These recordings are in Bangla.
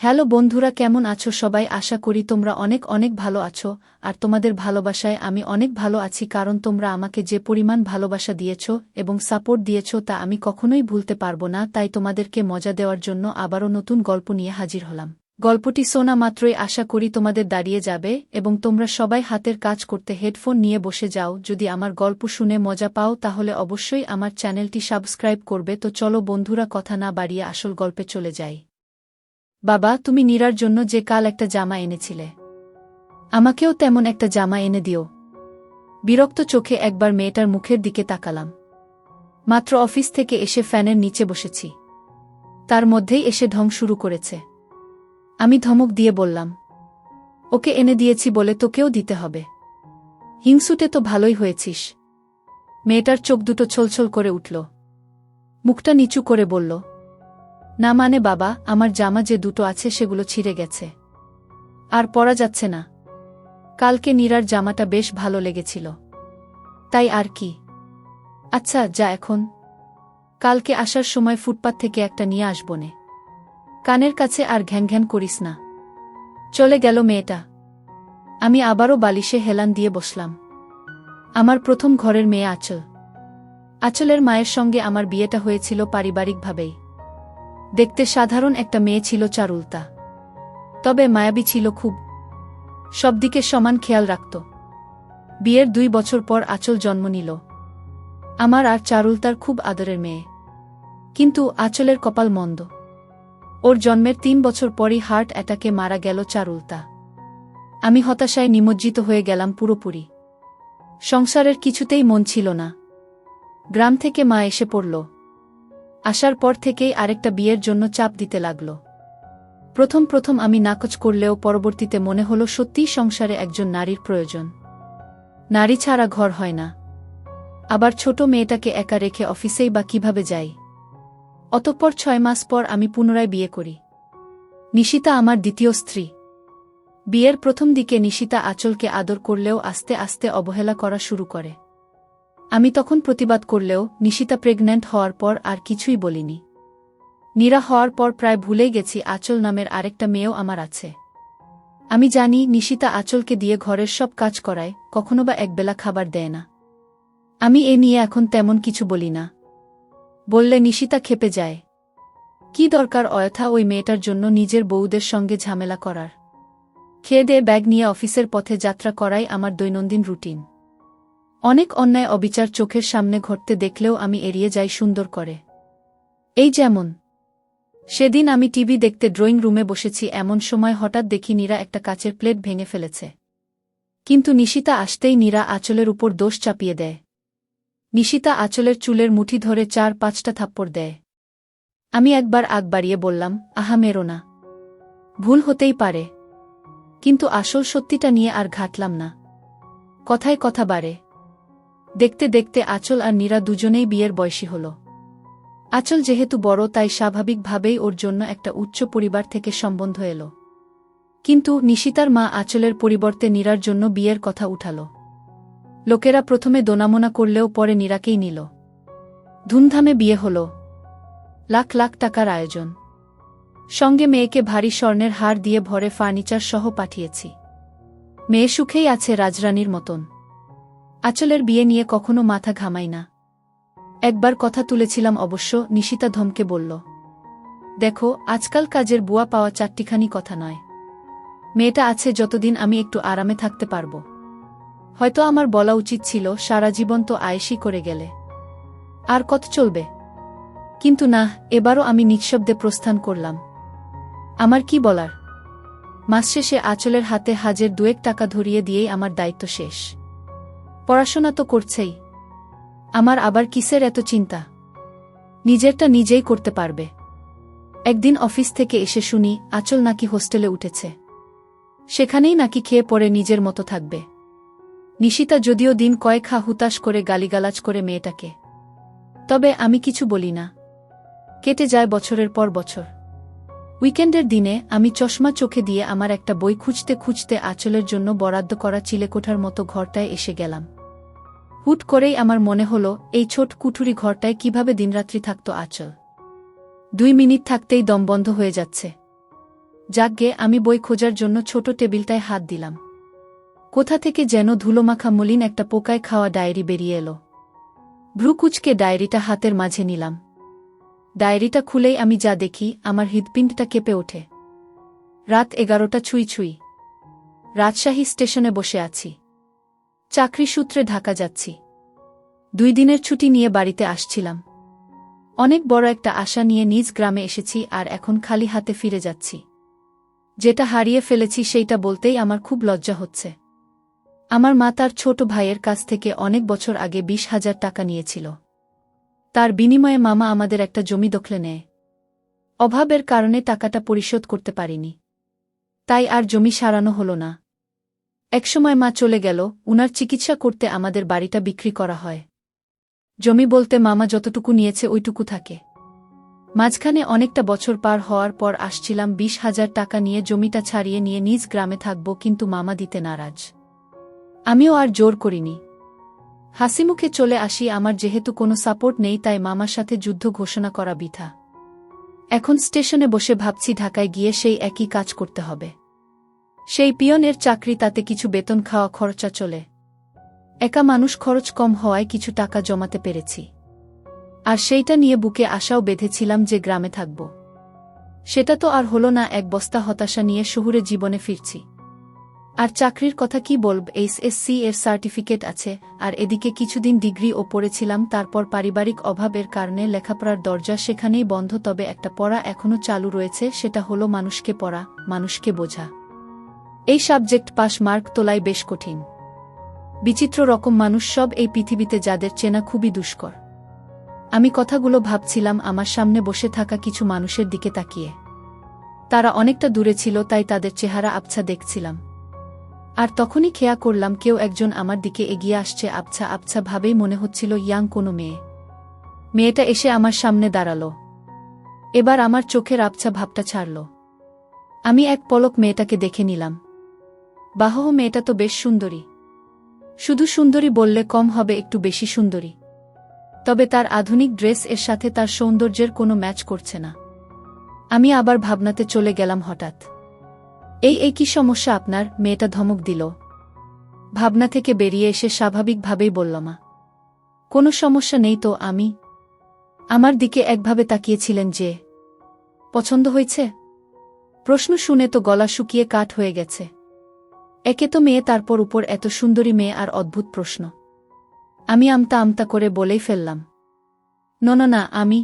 হ্যালো বন্ধুরা, কেমন আছো সবাই? আশা করি তোমরা অনেক অনেক ভালো আছো। আর তোমাদের ভালোবাসায় আমি অনেক ভালো আছি, কারণ তোমরা আমাকে যে পরিমাণ ভালোবাসা দিয়েছ এবং সাপোর্ট দিয়েছ তা আমি কখনোই ভুলতে পারবো না। তাই তোমাদেরকে মজা দেওয়ার জন্য আবারও নতুন গল্প নিয়ে হাজির হলাম। গল্পটি শোনা মাত্রই আশা করি তোমাদের দাঁড়িয়ে যাবে এবং তোমরা সবাই হাতের কাজ করতে হেডফোন নিয়ে বসে যাও। যদি আমার গল্প শুনে মজা পাও তাহলে অবশ্যই আমার চ্যানেলটি সাবস্ক্রাইব করবে। তো চলো বন্ধুরা, কথা না বাড়িয়ে আসল গল্পে চলে যাই। বাবা, তুমি নীরার জন্য যে কাল একটা জামা এনেছিলে, আমাকেও তেমন একটা জামা এনে দিও। বিরক্ত চোখে একবার মেয়েটার মুখের দিকে তাকালাম। মাত্র অফিস থেকে এসে ফ্যানের নিচে বসেছি, তার মধ্যেই এসে ঢং শুরু করেছে। আমি ধমক দিয়ে বললাম, ওকে এনে দিয়েছি বলে তোকেও দিতে হবে? হিংসুটে তো ভালোই হয়েছিস। মেয়েটার চোখ দুটো ছলছল করে উঠল, মুখটা নিচু করে বলল, না মানে বাবা, আমার জামা যে দুটো আছে সেগুলো ছিঁড়ে গেছে, আর পরা যাচ্ছে না। কালকে নীরার জামাটা বেশ ভালো লেগেছিল, তাই আর কি। আচ্ছা যা এখন, কালকে আসার সময় ফুটপাত থেকে একটা নিয়ে আসবনে। কানের কাছে আর ঘ্যান ঘ্যান করিস না। চলে গেল মেয়েটা। আমি আবারও বালিশে হেলান দিয়ে বসলাম। আমার প্রথম ঘরের মেয়ে আঁচল। আঁচলের মায়ের সঙ্গে আমার বিয়েটা হয়েছিল পারিবারিকভাবেই। দেখতে সাধারণ একটা মেয়ে ছিল, চারুলতা, তবে মায়াবী ছিল খুব। সব দিকে সমান খেয়াল রাখত। বিয়ের 2 বছর পর আঁচল জন্ম নিল। আমার আর চারুলতার খুব আদরের মেয়ে। কিন্তু আঁচলের কপাল মন্দ। ওর জন্মের 3 বছর পরই হার্ট অ্যাটাকে মারা গেল চারুলতা। আমি হতাশায় নিমজ্জিত হয়ে গেলাম পুরোপুরি। সংসারের কিছুতেই মন ছিল না। গ্রাম থেকে মা এসে পড়ল। আসার পর থেকেই আরেকটা বিয়ের জন্য চাপ দিতে লাগল। প্রথম প্রথম আমি নাকচ করলেও পরবর্তীতে মনে হলো সত্যিই সংসারে একজন নারীর প্রয়োজন। নারী ছাড়া ঘর হয় না। আবার ছোট মেয়েটাকে একা রেখে অফিসেই বা কিভাবে যাই। অতঃপর 6 মাস পর আমি পুনরায় বিয়ে করি। নিশিতা আমার দ্বিতীয় স্ত্রী। বিয়ের প্রথম দিকে নিশিতা আঁচলকে আদর করলেও আস্তে আস্তে অবহেলা করা শুরু করে। আমি তখন প্রতিবাদ করলেও নিশিতা প্রেগন্যান্ট হওয়ার পর আর কিছুই বলিনি। নীরা হওয়ার পর প্রায় ভুলেই গেছি আঁচল নামের আরেকটা মেয়েও আমার আছে। আমি জানি নিশিতা আঁচলকে দিয়ে ঘরের সব কাজ করায়, কখনো বা একবেলা খাবার দেয় না। আমি এ নিয়ে এখন তেমন কিছু বলি না। বললে নিশিতা ক্ষেপে যায়। কি দরকার অযথা ওই মেয়েটার জন্য নিজের বউদের সঙ্গে ঝামেলা করার। খেয়ে দিয়ে ব্যাগ নিয়ে অফিসের পথে যাত্রা করাই আমার দৈনন্দিন রুটিন। অনেক অন্যায় অবিচার চোখের সামনে ঘটতে দেখলেও আমি এড়িয়ে যাই সুন্দর করে। এই যেমন সেদিন আমি টিভি দেখতে ড্রয়িং রুমে বসেছি, এমন সময় হঠাৎ দেখি নীরা একটা কাচের প্লেট ভেঙে ফেলেছে। কিন্তু নিশিতা আসতেই নীরা আঁচলের উপর দোষ চাপিয়ে দেয়। নিশিতা আঁচলের চুলের মুঠি ধরে 4-5টা থাপ্পড় দেয়। আমি একবার আগ বাড়িয়ে বললাম, আহা মেরো না, ভুল হতেই পারে। কিন্তু আসল সত্যিটা নিয়ে আর ঘাটলাম না। কথায় কথা বাড়ে। দেখতে দেখতে আঁচল আর নীরা দুজনেই বিয়ের বয়সী হল। আঁচল যেহেতু বড়, তাই স্বাভাবিকভাবেই ওর জন্য একটা উচ্চ পরিবার থেকে সম্বন্ধ এলো। কিন্তু নিশিতার মা আঁচলের পরিবর্তে নীরার জন্য বিয়ের কথা উঠাল। লোকেরা প্রথমে দোনামোনা করলেও পরে নীরাকেই নিল। ধুমধামে বিয়ে হল। লাখ লাখ টাকার আয়োজন। সঙ্গে মেয়েকে ভারী স্বর্ণের হার দিয়ে ভরে ফার্নিচার সহ পাঠিয়েছি। মেয়ে সুখেই আছে রাজরানীর মতন। আঁচলের বিয়ে নিয়ে কখনো মাথা ঘামাই না। একবার কথা তুলেছিলাম অবশ্য। নিশিতা ধমকে বলল, দেখো, আজকাল কাজের বুয়া পাওয়া চারটিখানি কথা নয়। মেয়েটা আছে যতদিন আমি একটু আরামে থাকতে পারব। হয়তো আমার বলা উচিত ছিল, সারা জীবন তো আয়েশই করে গেলে আর কত চলবে। কিন্তু না, এবারও আমি নিঃশব্দে প্রস্থান করলাম। আমার কি বলার। মাস শেষে আঁচলের হাতে হাজের 2 টাকা ধরিয়ে দিয়েই আমার দায়িত্ব শেষ। পড়াশোনা তো করছেই। আমার আবার কিসের এত চিন্তা। নিজেরটা নিজেই করতে পারবে। একদিন অফিস থেকে এসে শুনি আঁচল নাকি হোস্টেলে উঠেছে। সেখানেই নাকি খেয়ে পড়ে নিজের মতো থাকবে। নিশিতা যদিও দিন কয়েক হুতাশ করে গালিগালাজ করে মেয়েটাকে, তবে আমি কিছু বলি না। কেটে যায় বছরের পর বছর। উইকেন্ডের দিনে আমি চশমা চোখে দিয়ে আমার একটা বই খুঁজতে খুঁজতে আঁচলের জন্য বরাদ্দ করা চিলেকোঠার মতো ঘরটায় এসে গেলাম। হুট করেই আমার মনে হলো, এই ছোট কুঠুরি ঘরটায় কিভাবে দিনরাত্রি থাকত আঁচল। 2 মিনিট থাকতেই দম বন্ধ হয়ে যাচ্ছে। যাকগে, আমি বই খোঁজার জন্য ছোট টেবিলটায় হাত দিলাম। কোথা থেকে যেন ধুলোমাখা মলিন একটা পোকায় খাওয়া ডায়েরি বেরিয়ে এলো। ভ্রু কুঁচকে ডায়েরিটা হাতের মাঝে নিলাম। ডায়েরিটা খুলেই আমি যা দেখি, আমার হৃৎপিণ্ডটা কেঁপে ওঠে। রাত 11টা ছুঁই ছুঁই। রাজশাহী স্টেশনে বসে আছি। চাকরি সূত্রে ঢাকা যাচ্ছি। 2 দিনের ছুটি নিয়ে বাড়িতে আসছিলাম। অনেক বড় একটা আশা নিয়ে নিজ গ্রামে এসেছি, আর এখন খালি হাতে ফিরে যাচ্ছি। যেটা হারিয়ে ফেলেছি সেইটা বলতেই আমার খুব লজ্জা হচ্ছে। আমার মা তার ছোট ভাইয়ের কাছ থেকে অনেক বছর আগে 20,000 টাকা নিয়েছিল। তার বিনিময়ে মামা আমাদের একটা জমি দখলে নেয়। অভাবের কারণে টাকাটা পরিশোধ করতে পারিনি। তাই আর জমি সারানো হলো না। একসময় মা চলে গেল, উনার চিকিৎসা করতে আমাদের বাড়িটা বিক্রি করা হয়। জমি বলতে মামা যতটুকু নিয়েছে ওইটুকু থাকে। মাঝখানে অনেকটা বছর পার হওয়ার পর আসছিলাম 20,000 টাকা নিয়ে জমিটা ছাড়িয়ে নিয়ে নিজ গ্রামে থাকব, কিন্তু মামা দিতে নারাজ। আমিও আর জোর করিনি। হাসিমুখে চলে আসি। আমার যেহেতু কোনো সাপোর্ট নেই, তাই মামার সাথে যুদ্ধ ঘোষণা করা বৃথা। এখন স্টেশনে বসে ভাবছি ঢাকায় গিয়ে সেই একই কাজ করতে হবে। সেই পিয়নের চাকরি, তাতে কিছু বেতন, খাওয়া খরচা চলে। একা মানুষ, খরচ কম হওয়ায় কিছু টাকা জমাতে পেরেছি। আর সেইটা নিয়ে বুকে আশাও বেঁধেছিলাম যে গ্রামে থাকব। সেটা তো আর হলো না। এক বস্তা হতাশা নিয়ে শহুরে জীবনে ফিরছি। আর চাকরির কথা কি বলব, এসএসসি এর সার্টিফিকেট আছে, আর এদিকে কিছুদিন ডিগ্রিও পড়েছিলাম। তারপর পারিবারিক অভাবের কারণে লেখাপড়ার দরজা সেখানেই বন্ধ। তবে একটা পড়া এখনও চালু রয়েছে, সেটা হলো মানুষকে পড়া, মানুষকে বোঝা। এই সাবজেক্ট পাস মার্ক তোলাই বেশ কঠিন। বিচিত্র রকম মানুষ সব এই পৃথিবীতে, যাদের চেনা খুবই দুষ্কর। আমি কথাগুলো ভাবছিলাম আমার সামনে বসে থাকা কিছু মানুষের দিকে তাকিয়ে। তারা অনেকটা দূরে ছিল, তাই তাদের চেহারা আবছা দেখছিলাম। আর তখনই খেয়া করলাম কেউ একজন আমার দিকে এগিয়ে আসছে। আবছা আবছা ভাবেই মনে হচ্ছিল ইয়াং কোনো মেয়ে। মেয়েটা এসে আমার সামনে দাঁড়ালো। এবার আমার চোখের আবছা ভাবটা ছাড়ল। আমি এক পলক মেয়েটাকে দেখে নিলাম। বাহ, মেয়েটা তো বেশ সুন্দরী। শুধু সুন্দরী বললে কম হবে, একটু বেশি সুন্দরী। তবে তার আধুনিক ড্রেস এর সাথে তার সৌন্দর্যের কোনো ম্যাচ করছে না। আমি আবার ভাবনাতে চলে গেলাম হঠাৎ। এই কি সমস্যা আপনার? মেয়েটা ধমক দিল। ভাবনা থেকে বেরিয়ে এসে স্বাভাবিকভাবেই বললাম, কোনো সমস্যা নেই তো। আমার দিকে একভাবে তাকিয়েছিলেন যে। পছন্দ হয়েছে? প্রশ্ন শুনে তো গলা শুকিয়ে কাঠ হয়ে গেছে। একে তো মেয়ে, তারপর উপর এত সুন্দরী মেয়ে, আর অদ্ভুত প্রশ্ন। আমি আমতা আমতা করে বলেই ফেললাম, না, আমি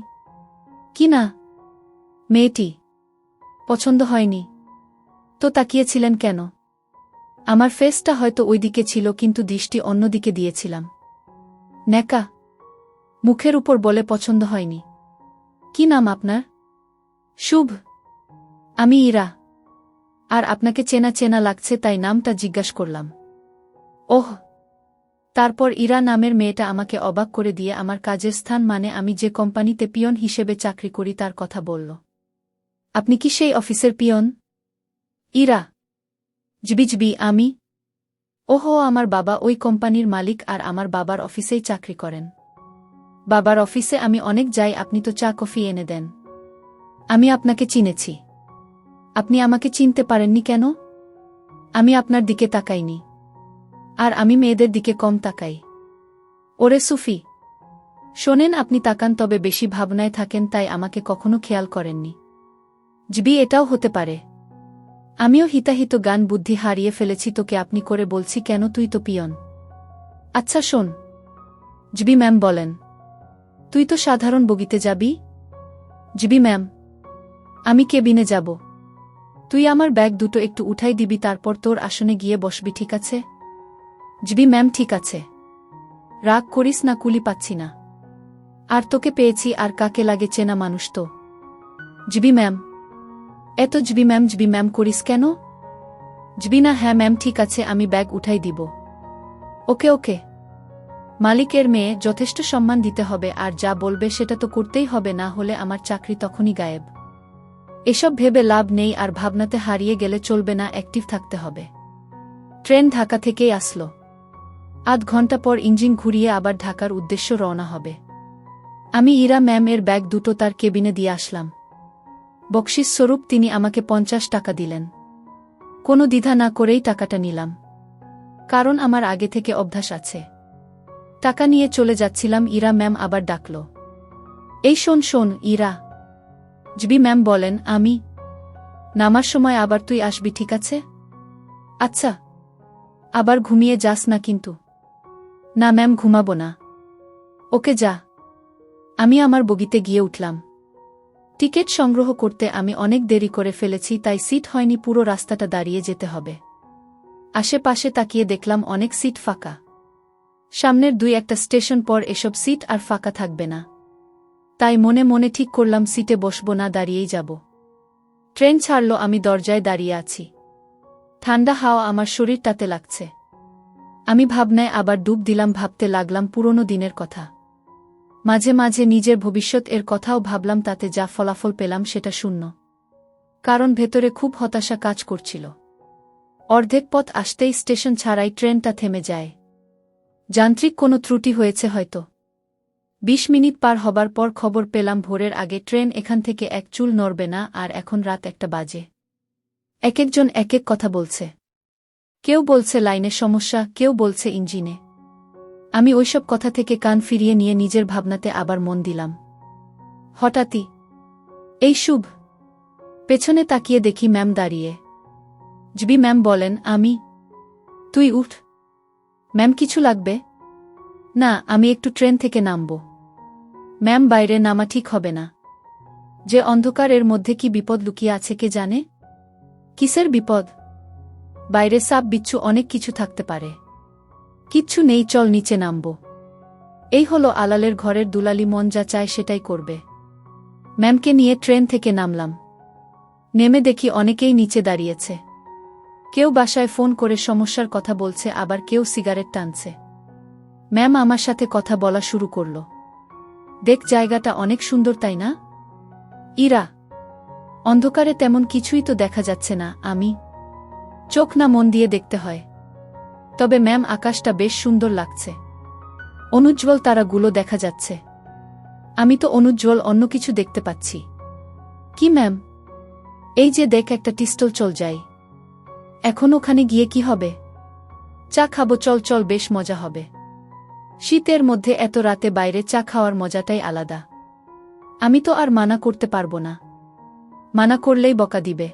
কি না। মেয়েটি পছন্দ হয়নি তো তাকিয়েছিলেন কেন? আমার ফেসটা হয়তো ওইদিকে ছিল, কিন্তু দৃষ্টি অন্যদিকে দিয়েছিলাম। নেকা মুখের উপর বলে পছন্দ হয়নি। কি নাম আপনার? শুভ। আমি ইরা। আর আপনাকে চেনা চেনা লাগছে, তাই নামটা জিজ্ঞাসা করলাম। ওহ। তারপর ইরা নামের মেয়েটা আমাকে অবাক করে দিয়ে আমার কাজের স্থান, মানে আমি যে কোম্পানিতে পিয়ন হিসেবে চাকরি করি, তার কথা বলল। আপনি কি সেই অফিসের পিয়ন? ইরা জবি। আমি? ওহো, আমার বাবা ওই কোম্পানির মালিক, আর আমার বাবার অফিসেই চাকরি করেন। বাবার অফিসে আমি অনেক যাই, আপনি তো চা কফি এনে দেন। আমি আপনাকে চিনেছি। আপনি আমাকে চিনতে পারেননি কেন? আমি আপনার দিকে তাকাইনি। আর আমি মেয়েদের দিকে কম তাকাই। ওরে সুফি, শোনেন, আপনি তাকান, তবে বেশি ভাবনায় থাকেন, তাই আমাকে কখনো খেয়াল করেননি। জবি, এটাও হতে পারে। আমিও হিতাহিত গান বুদ্ধি হারিয়ে ফেলেছি। তোকে আপনি করে বলছি কেন? তুই তো পিয়ন। আচ্ছা শোন। জবি ম্যাম বলেন। তুই তো সাধারণ বগিতে যাবি? জবি ম্যাম। আমি কেবিনে যাব। তুই আমার ব্যাগ দুটো একটু উঠাই দিবি, তারপর তোর আসনে গিয়ে বসবি, ঠিক আছে? জবি ম্যাম, ঠিক আছে। রাগ করিস না, কুলি পাচ্ছি না। আর তোকে পেয়েছি, আর কাকে লাগে চেনা মানুষ তো। জবি ম্যাম। এত জবি ম্যাম করিস কেন? জবি না, হ্যাঁ ম্যাম, ঠিক আছে, আমি ব্যাগ উঠাই দিব। ওকে। মালিকের মেয়ে, যথেষ্ট সম্মান দিতে হবে, আর যা বলবে সেটা তো করতেই হবে, না হলে আমার চাকরি তখনই গায়েব। এসব ভেবে লাভ নেই, আর ভাবনাতে হারিয়ে গেলে চলবে না, অ্যাক্টিভ থাকতে হবে। ট্রেন ঢাকা থেকেই আসলো। আধ ঘন্টা পর ইঞ্জিন ঘুরিয়ে আবার ঢাকার উদ্দেশ্য রওনা হবে। আমি ইরা ম্যাম এর ব্যাগ দুটো তার কেবিনে দিয়ে আসলাম। বকশিস স্বরূপ তিনি আমাকে 50 টাকা দিলেন। কোনো দ্বিধা না করেই টাকাটা নিলাম, কারণ আমার আগে থেকে অভ্যাস আছে। টাকা নিয়ে চলে যাচ্ছিলাম, ইরা ম্যাম আবার ডাকল, এই শোন শোন ইরা। জবি ম্যাম বলেন, আমি নামার সময় আবার তুই আসবি, ঠিক আছে? আচ্ছা। আবার ঘুমিয়ে যাস না কিন্তু। না ম্যাম, ঘুমাবো না। ওকে যা। আমি আমার বগিতে গিয়ে উঠলাম। টিকিট সংগ্রহ করতে আমি অনেক দেরি করে ফেলেছি, তাই সিট হয়নি, পুরো রাস্তাটা দাঁড়িয়ে যেতে হবে। আশেপাশে তাকিয়ে দেখলাম অনেক সিট ফাঁকা। সামনের 2-1টা স্টেশন পর এসব সিট আর ফাঁকা থাকবে না। তাই মনে মনে ঠিক করলাম সিটে বসব না, দাঁড়িয়েই যাব। ট্রেন ছাড়ল, আমি দরজায় দাঁড়িয়ে আছি। ঠান্ডা হাওয়া আমার শরীরটাতে লাগছে। আমি ভাবনায় আবার ডুব দিলাম, ভাবতে লাগলাম পুরনো দিনের কথা। মাঝে মাঝে নিজের ভবিষ্যৎ এর কথাও ভাবলাম, তাতে যা ফলাফল পেলাম সেটা শূন্য। কারণ ভেতরে খুব হতাশা কাজ করছিল। অর্ধেক পথ আসতেই স্টেশন ছাড়াই ট্রেনটা থেমে যায়। যান্ত্রিক কোনো ত্রুটি হয়েছে হয়তো। 20 মিনিট পার হবার পর খবর পেলাম ভোরের আগে ট্রেন এখান থেকে এক চুল নড়বে না, আর এখন রাত 1টা বাজে। একজন এক এক কথা বলছে। কেউ বলছে লাইনে সমস্যা, কেউ বলছে ইঞ্জিনে। আমি ওইসব কথা থেকে কান ফিরিয়ে নিয়ে নিজের ভাবনাতে আবার মন দিলাম। হঠাৎই এই শুভ পেছনে তাকিয়ে দেখি ম্যাম দাঁড়িয়ে। জবি ম্যাম বলেন, আমি। তুই উঠ। ম্যাম, কিছু লাগবে? না, আমি একটু ট্রেন থেকে নামব। ম্যাম, বাইরে নামা ঠিক হবে না। যে অন্ধকার, এর মধ্যে কি বিপদ লুকিয়ে আছে কে জানে? কিসের বিপদ? বাইরে সাপ বিচ্ছু অনেক কিছু থাকতে পারে। কিচ্ছু নেই, চল নিচে নামব। এই হলো আলালের ঘরের দুলালি, মন যা চায় সেটাই করবে। ম্যামকে নিয়ে ট্রেন থেকে নামলাম। নেমে দেখি অনেকেই নিচে দাঁড়িয়েছে। কেউ বাসায় ফোন করে সমস্যার কথা বলছে, আবার কেউ সিগারেট টানছে। ম্যাম আমার সাথে কথা বলা শুরু করল। দেখ, জায়গাটা অনেক সুন্দর, তাই না? ইরা, অন্ধকারে তেমন কিছুই তো দেখা যাচ্ছে না। আমি। চোখ না মন দিয়ে দেখতে হয়। তবে ম্যাম, আকাশটা বেশ সুন্দর লাগছে। অনুজ্জ্বল তারাগুলো দেখা যাচ্ছে। আমি তো অনুজ্জ্বল অন্য কিছু দেখতে পাচ্ছি। কি ম্যাম? এই যে দেখ, একটা টিস্টল, চল যাই। এখন ওখানে গিয়ে কি হবে? চা খাবো, চল চল, বেশ মজা হবে। শীতের মধ্যে এত রাতে বাইরে চা খাওয়ার মজাটাই আলাদা। আমি তো আর মানা করতে পারবো না। মানা করলেই বকা দিবে।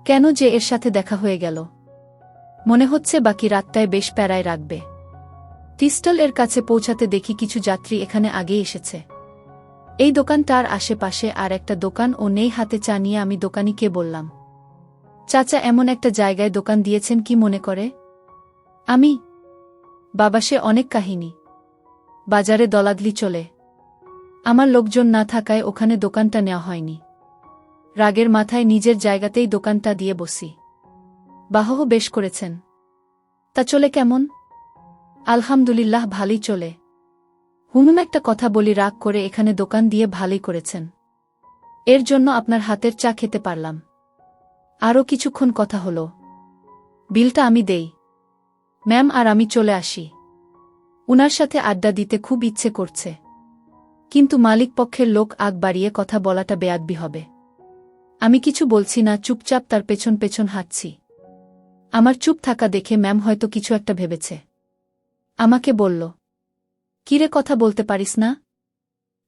কেন যে এর সাথে দেখা হয়ে গেল? মনে হচ্ছে বাকি রাতটায় বেশ প্যারায় রাখবে। টিস্টল এর কাছে পৌঁছাতে দেখি কিছু যাত্রী এখানে আগেই এসেছে। এই দোকানটার আশেপাশে আর একটা দোকান ও নেই। হাতে চা নিয়ে আমি দোকানিকে বললাম, চাচা, এমন একটা জায়গায় দোকান দিয়েছেন, কি মনে করে? আমি। বাবা, সে অনেক কাহিনী। বাজারে দলাদলি চলে। আমার লোকজন না থাকায় ওখানে দোকানটা নেওয়া হয়নি। রাগের মাথায় নিজের জায়গাতেই দোকানটা দিয়ে বসি। বাহ, বেশ করেছেন। তা চলে কেমন? আলহামদুলিল্লাহ, ভালোই চলে। একটা কথা বলি, রাগ করে এখানে দোকান দিয়ে ভালোই করেছেন। এর জন্য আপনার হাতের চা খেতে পারলাম। আরও কিছুক্ষণ কথা হলো। বিলটা আমি দেই। ম্যাম আর আমি চলে আসি। উনার সাথে আড্ডা দিতে খুব ইচ্ছে করছে, কিন্তু মালিক পক্ষের লোক আগ বাড়িয়ে কথা বলাটা বেয়াদবি হবে। আমি কিছু বলছি না, চুপচাপ তার পেছন পেছন হাঁটছি। আমার চুপ থাকা দেখে ম্যাম হয়তো কিছু একটা ভেবেছে। আমাকে বলল, কিরে, কথা বলতে পারিস না?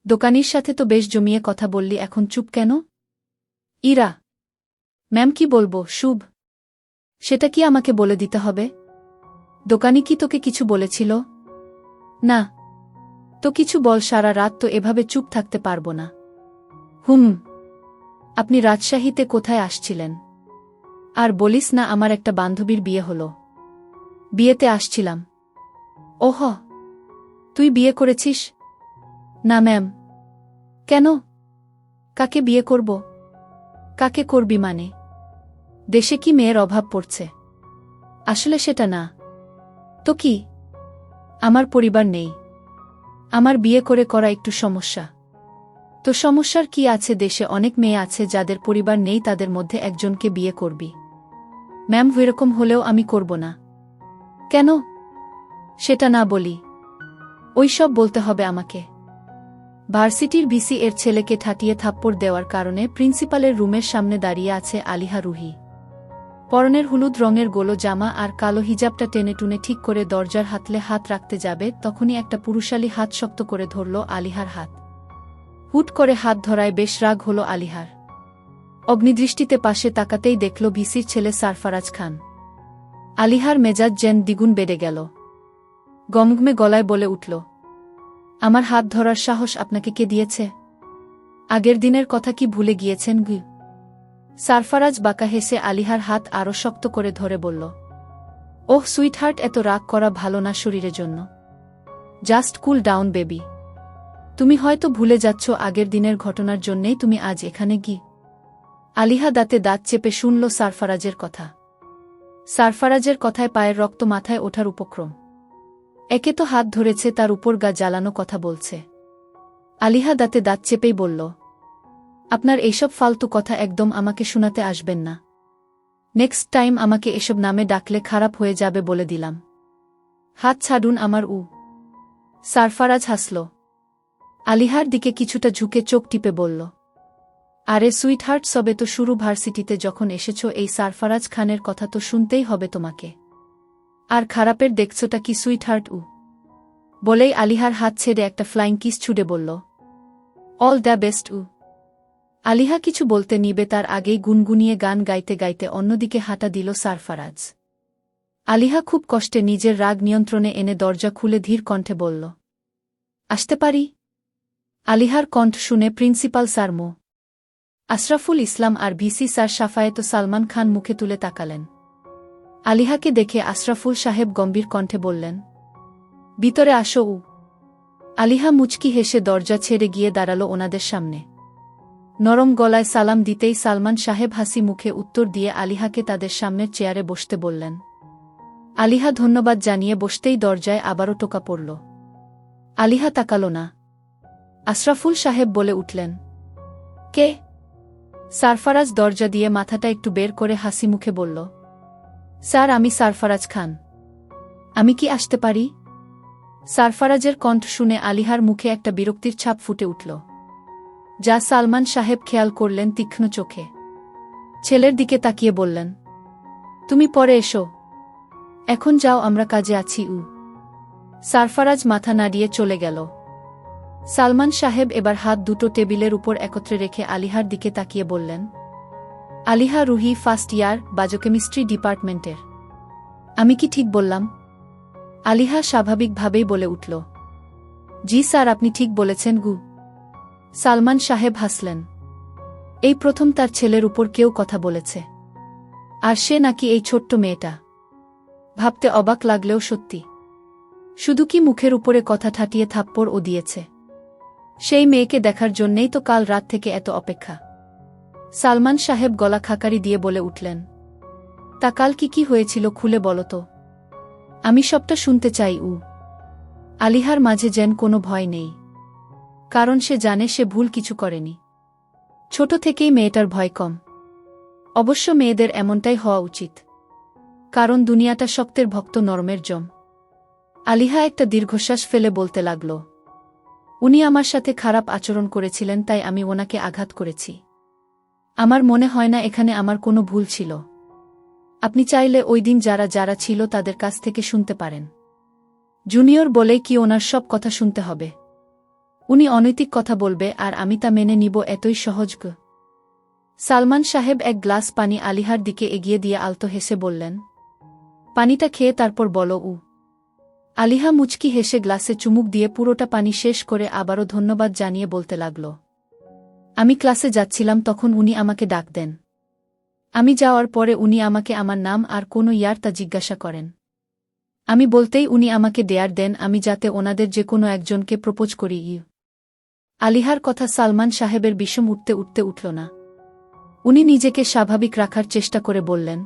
দোকানির সাথে তো বেশ জমিয়ে কথা বললি, এখন চুপ কেন? ইরা, ম্যাম, কি বলবো শুভ? সেটা কি আমাকে বলে দিতে হবে? দোকানি কি তোকে কিছু বলেছিল? না। তো কিছু বল, সারা রাত তো এভাবে চুপ থাকতে পারবো না। আপনি রাজশাহীতে কোথায় আসছিলেন? আর বলিস না, আমার একটা বান্ধবীর বিয়ে হলো। বিয়েতে আসছিলাম। ওহ, তুই বিয়ে করেছিস? না ম্যাম। কেন? কাকে বিয়ে করব? কাকে করবি মানে? দেশে কি মেয়ের অভাব পড়ছে? আসলে সেটা না। তো কি? আমার পরিবার নেই। আমার বিয়ে করা একটু সমস্যা। তো সমস্যার কি আছে? দেশে অনেক মেয়ে আছে যাদের পরিবার নেই, তাদের মধ্যে একজনকে বিয়ে করবি। ম্যাম, এরকম হলেও আমি করব না। কেন? সেটা না বলি। ওই সব বলতে হবে আমাকে? ভার্সিটির ভিসি এর ছেলেকে ঠাটিয়ে থাপ্পড় দেওয়ার কারণে প্রিন্সিপালের রুমের সামনে দাঁড়িয়ে আছে আলিহা রুহি। পরনের হলুদ রঙের গোলো জামা আর কালো হিজাবটা টেনে টুনে ঠিক করে দরজার হাতলে হাত রাখতে যাবে, তখনই একটা পুরুষালী হাত শক্ত করে ধরল আলিহার হাত। হুট করে হাত ধরায় বেশ রাগ হল আলিহার। অগ্নিদৃষ্টিতে পাশে তাকাতেই দেখল ভিসির ছেলে সারফারাজ খান। আলিহার মেজাজ যেন দ্বিগুণ বেড়ে গেল। গমগমে গলায় বলে উঠল, আমার হাত ধরার সাহস আপনাকে কে দিয়েছে? আগের দিনের কথা কি ভুলে গিয়েছেন গু? সারফারাজ বাঁকা হেসে আলিহার হাত আরও শক্ত করে ধরে বলল, ওহ সুইটহার্ট, এত রাগ করা ভালো না শরীরের জন্য। Just cool down baby. তুমি হয়তো ভুলে যাচ্ছ আগের দিনের ঘটনার জন্যেই তুমি আজ এখানে গি। আলিহা দাঁতে দাঁত চেপে শুনল সারফারাজের কথা। সারফারাজের কথায় পায়ের রক্ত মাথায় ওঠার উপক্রম। একে তো হাত ধরেছে, তার উপর গা জ্বালানো কথা বলছে। আলিহা দাঁতে দাঁত চেপেই বলল, আপনার এইসব ফালতু কথা একদম আমাকে শোনাতে আসবেন না। নেক্সট টাইম আমাকে এসব নামে ডাকলে খারাপ হয়ে যাবে বলে দিলাম। হাত ছাড়ুন আমার। সারফারাজ হাসল। আলিহার দিকে কিছুটা ঝুঁকে চোখ টিপে বলল, আরে সুইটহার্ট, সবে তো শুরু। ভার্সিটিতে যখন এসেছ এই সারফারাজ খানের কথা তো শুনতেই হবে তোমাকে। আর খারাপের দেখছোটা কি সুইটহার্ট? বলেই আলিহার হাত ছেড়ে একটা ফ্লাইং কিস ছুড়ে বলল, অল দ্য বেস্ট। আলিহা কিছু বলতে নিবে তার আগেই গুনগুনিয়ে গান গাইতে গাইতে অন্যদিকে হাঁটা দিল সারফারাজ। আলিহা খুব কষ্টে নিজের রাগ নিয়ন্ত্রণে এনে দরজা খুলে ধীর কণ্ঠে বলল, আসতে পারি? আলিহার কণ্ঠ শুনে প্রিন্সিপাল স্যার মো. আশরাফুল ইসলাম আর ভিসি স্যার শাফায়েত সালমান খান মুখে তুলে তাকালেন। আলিহাকে দেখে আশরাফুল সাহেব গম্ভীর কণ্ঠে বললেন, ভিতরে আসো। আলিহা মুচকি হেসে দরজা ছেড়ে গিয়ে দাঁড়াল ওনাদের সামনে। নরম গলায় সালাম দিতেই সালমান সাহেব হাসি মুখে উত্তর দিয়ে আলিহাকে তাদের সামনের চেয়ারে বসতে বললেন। আলিহা ধন্যবাদ জানিয়ে বসতেই দরজায় আবারও টোকা পড়ল। আলিহা তাকাল না। আশরাফুল সাহেব বলে উঠলেন, কে? সারফারাজ দরজা দিয়ে মাথাটা একটু বের করে হাসি মুখে বলল, স্যার, আমি সারফারাজ খান। আমি কি আসতে পারি? সারফারাজের কণ্ঠ শুনে আলিহার মুখে একটা বিরক্তির ছাপ ফুটে উঠল, যা সালমান সাহেব খেয়াল করলেন তীক্ষ্ণ চোখে। ছেলের দিকে তাকিয়ে বললেন, তুমি পরে এসো, এখন যাও, আমরা কাজে আছি। সারফারাজ মাথা নাড়িয়ে চলে গেল। সালমান সাহেব এবার হাত দুটো টেবিলের উপর একত্রে রেখে আলিহার দিকে তাকিয়ে বললেন, আলিহা রুহি, ফার্স্ট ইয়ার, বায়োকেমিস্ট্রি ডিপার্টমেন্টের। আমি কি ঠিক বললাম? আলিহা স্বাভাবিকভাবেই বলে উঠল, জি স্যার, আপনি ঠিক বলেছেন গু। সালমান সাহেব হাসলেন। এই প্রথম তার ছেলের উপর কেউ কথা বলেছে, আর সে নাকি এই ছোট্ট মেয়েটা। ভাবতে অবাক লাগলেও সত্যি। শুধু কি মুখের উপরে কথা ঠাটিয়ে থাপ্পড় ও দিয়েছে? সেই মেয়েকে দেখার জন্যেই তো কাল রাত থেকে এত অপেক্ষা। সালমান সাহেব গলা খাকারি দিয়ে বলে উঠলেন, তা কাল কি হয়েছিল খুলে বলো তো। আমি সবটা শুনতে চাই। আলিহার মাঝে যেন কোনো ভয় নেই, কারণ সে জানে সে ভুল কিছু করেনি। ছোট থেকেই মেয়েটার ভয় কম। অবশ্য মেয়েদের এমনটাই হওয়া উচিত, কারণ দুনিয়াটা শক্তের ভক্ত, নরমের জম। আলিহা একটা দীর্ঘশ্বাস ফেলে বলতে লাগল, উনি আমার সাথে খারাপ আচরণ করেছিলেন, তাই আমি ওনাকে আঘাত করেছি। আমার মনে হয় না এখানে আমার কোনো ভুল ছিল। আপনি চাইলে ওই দিন যারা যারা ছিল তাদের কাছ থেকে শুনতে পারেন। জুনিয়র বলেই কি ওনার সব কথা শুনতে হবে? উনি অনৈতিক কথা বলবে আর আমি তা মেনে নিব, এতই সহজ? সালমান সাহেব এক গ্লাস পানি আলিহার দিকে এগিয়ে দিয়ে আলতো হেসে বললেন, পানিটা খেয়ে তারপর বলো। আলিহা মুচকি হেসে গ্লাসে চুমুক দিয়ে পুরোটা পানি শেষ করে আবারও ধন্যবাদ জানিয়ে বলতে লাগল, আমি ক্লাসে যাচ্ছিলাম, তখন উনি আমাকে ডাক দেন। আমি যাওয়ার পরে উনি আমাকে আমার নাম আর কোনো ইয়ার তা জিজ্ঞাসা করেন। আমি বলতেই উনি আমাকে ডেয়ার দেন আমি যাতে ওনাদের যে কোনো একজনকে প্রপোজ করি। আলিহার কথা সালমান সাহেবের বিষম উঠতে উঠতে উঠল না। উনি নিজেকে স্বাভাবিক রাখার চেষ্টা করে বললেন,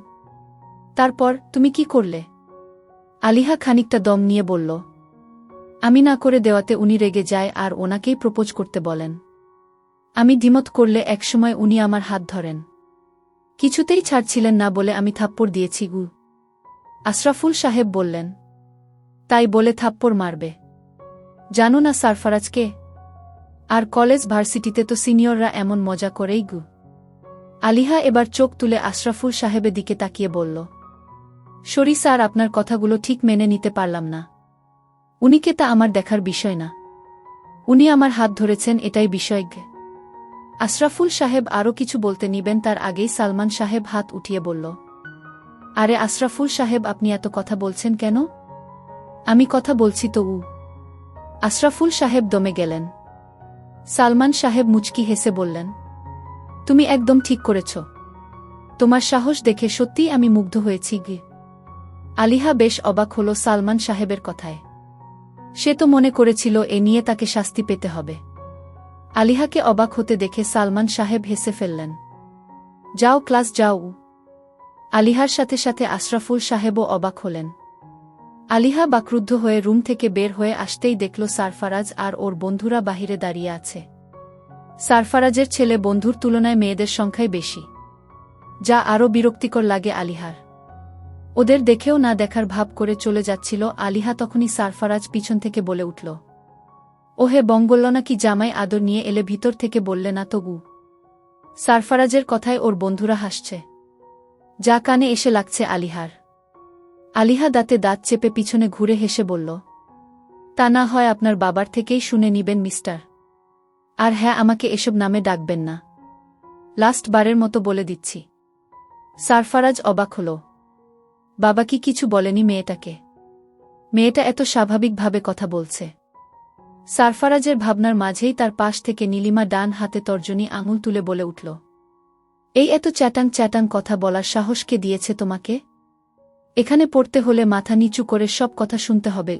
তারপর তুমি কি করলে? আলিহা খানিকটা দম নিয়ে বলল, আমি না করে দেওয়াতে উনি রেগে যায় আর ওনাকেই প্রপোজ করতে বলেন। আমি দ্বিমত করলে একসময় উনি আমার হাত ধরেন, কিছুতেই ছাড়ছিলেন না বলে আমি থাপ্পড় দিয়েছি। আশরাফুল সাহেব বললেন, তাই বলে থাপ্পড় মারবে? জানো না সারফারাজকে? আর কলেজ ভার্সিটিতে তো সিনিয়ররা এমন মজা করেই গু। আলিহা এবার চোখ তুলে আশরাফুল সাহেবের দিকে তাকিয়ে বলল, সরি স্যার, আপনার কথাগুলো ঠিক মেনে নিতে পারলাম না। উনিকে তা আমার দেখার বিষয় না। উনি আমার হাত ধরেছেন, এটাই বিষয়। আশরাফুল সাহেব আরও কিছু বলতে নিবেন তার আগেই সালমান সাহেব হাত উঠিয়ে বলল, আরে আশরাফুল সাহেব, আপনি এত কথা বলছেন কেন? আমি কথা বলছি তো। আশরাফুল সাহেব দমে গেলেন। সালমান সাহেব মুচকি হেসে বললেন, তুমি একদম ঠিক করেছ। তোমার সাহস দেখে সত্যিই আমি মুগ্ধ হয়েছি। আলিহা বেশ অবাক হল সালমান সাহেবের কথায়। সে তো মনে করেছিল এ নিয়ে তাকে শাস্তি পেতে হবে। আলিহাকে অবাক হতে দেখে সালমান সাহেব হেসে ফেললেন। যাও ক্লাস যাও। আলিহার সাথে সাথে আশরাফুল সাহেবও অবাক হলেন। আলিহা বাকরুদ্ধ হয়ে রুম থেকে বের হয়ে আসতেই দেখল সারফারাজ আর ওর বন্ধুরা বাহিরে দাঁড়িয়ে আছে। সারফারাজের ছেলে বন্ধুর তুলনায় মেয়েদের সংখ্যাই বেশি, যা আরও বিরক্তিকর লাগে আলিহার। ওদের দেখেও না দেখার ভাব করে চলে যাচ্ছিল আলিহা, তখনই সারফারাজ পিছন থেকে বলে উঠল, ওহে বঙ্গল্য নাকি জামাই আদর নিয়ে এলে ভিতর থেকে বললে না তো গু। সারফারাজের কথায় ওর বন্ধুরা হাসছে, যা কানে এসে লাগছে আলিহার। আলিহা দাঁতে দাঁত চেপে পিছনে ঘুরে হেসে বলল, তা না হয় আপনার বাবার থেকেই শুনে নিবেন মিস্টার। আর হ্যাঁ, আমাকে এসব নামে ডাকবেন না, লাস্ট বারের মতো বলে দিচ্ছি। সারফারাজ অবাক হল। বাবা কি কিছু বলেনি মেয়েটাকে? মেয়েটা এত স্বাভাবিকভাবে কথা বলছে। সারফারাজের ভাবনার মাঝেই তার পাশ থেকে নীলিমা ডান হাতে তর্জনী আঙুল তুলে বলে উঠল, এই এত চ্যাটাং চ্যাটাং কথা বলার সাহস কে দিয়েছে তোমাকে? এখানে পড়তে হলে মাথা নিচু করে সব কথা শুনতে হবে।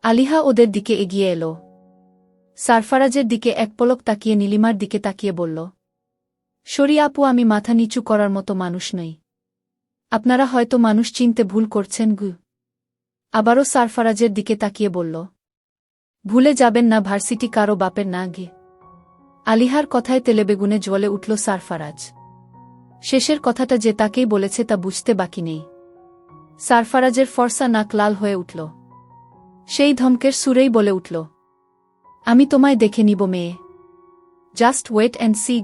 আলিহা ওদের দিকে এগিয়ে এলো। সারফারাজের দিকে এক পলক তাকিয়ে নীলিমার দিকে তাকিয়ে বলল, সরি আপু, আমি মাথা নিচু করার মতো মানুষ নই। আপনারা হয়তো মানুষ চিনতে ভুল করছেন। আবারও সারফারাজের দিকে তাকিয়ে বলল, ভুলে যাবেন না ভার্সিটি কারো বাপের না। আলিহার কথায় তেলেবেগুনে জ্বলে উঠল সারফারাজ। শেষের কথাটা যে তাকেই বলেছে তা বুঝতে বাকি নেই। সারফারাজের ফর্সা নাক লাল হয়ে উঠল। সেই ধমকের সুরেই বলে উঠল, আমি তোমায় দেখে নিব মেয়ে, জাস্ট ওয়েট অ্যান্ড সি।